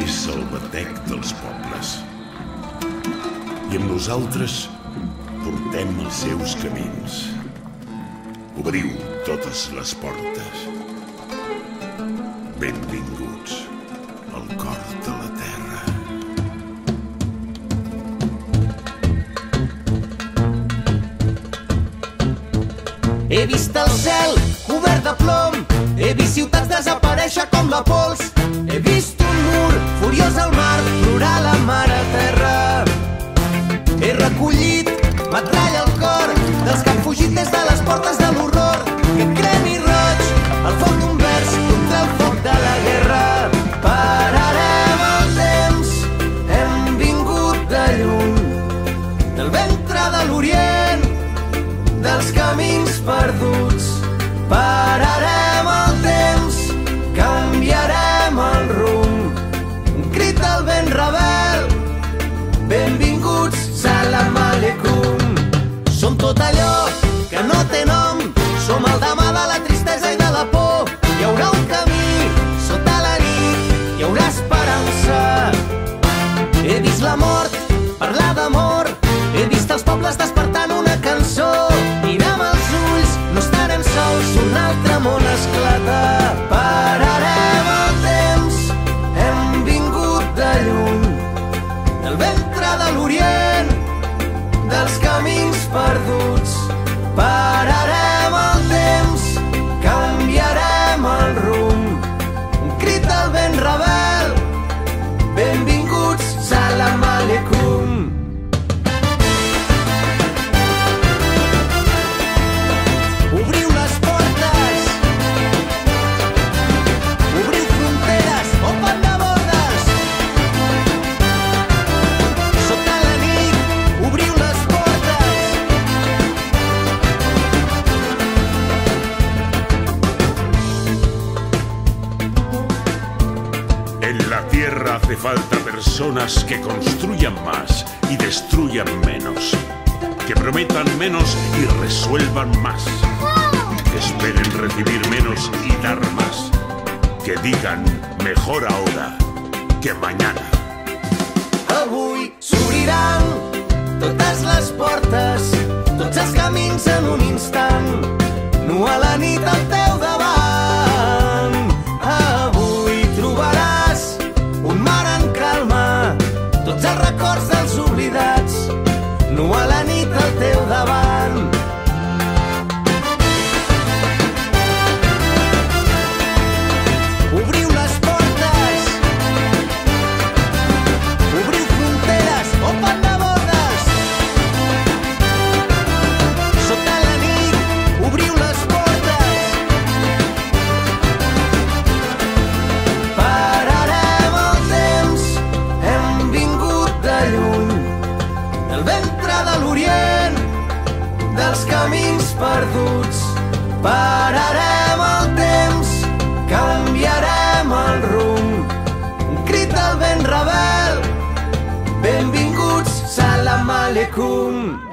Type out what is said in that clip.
és el batec dels pobles. I amb nosaltres portem els seus camins. Obriu totes les portes. Benvinguts al cor de la terra. He vist el cel cobert de plom, he vist ciutats desaparèixer com la pols, he vist un mur furiós al mar plorar la mare terra. He recollit metralla al cor dels que han fugit des de les portes de l'horror, que cremi roig al foc d'un vers contra el foc de la guerra. Pararem el temps, hem vingut de lluny, del ventre de l'Orient, dels camins perduts. Pararem el temps, canviarem el rumb, un crit al vent rebel, benvinguts, salam aleikum. Som tot allò que no té nom, som el demà de la tristesa i de la por. Hi haurà un camí sota la nit, hi haurà esperança. He vist la mort parlar d'amor, he vist els pobles despertant una cançó. Mirem els ulls, no estarem sols, un altre món esclata. Pararem el temps, hem vingut de lluny, del ventre de l'Orient, dels camins perduts. Pararem el temps, canviarem el rumb, un crit al vent rebel, benvinguts, salam aleikum. Obriu les portes, obriu fronteres, open de bordes. Sota la nit, obriu les portes. En la tierra hace falta personas que construyan más y destruyan menos, que prometan menos y resuelvan más, que esperen recibir menos y dar más, que digan mejor ahora que mañana. Avui s'obriran totes les portes, tots els camins en un instant, nu a la nit al teu davant. Avui trobaràs un mar en calma, tots els records dels oblidats, nu a la nit al teu davant. Obriu les portes, obriu fronteres, open de bordes. Sota la nit, obriu les portes. Pararem el temps, hem vingut de lluny, del ventre de l'Orient, dels camins perduts. Pararem el temps, canviarem el rumb, un crit al vent rebel, benvinguts, salam aleikum.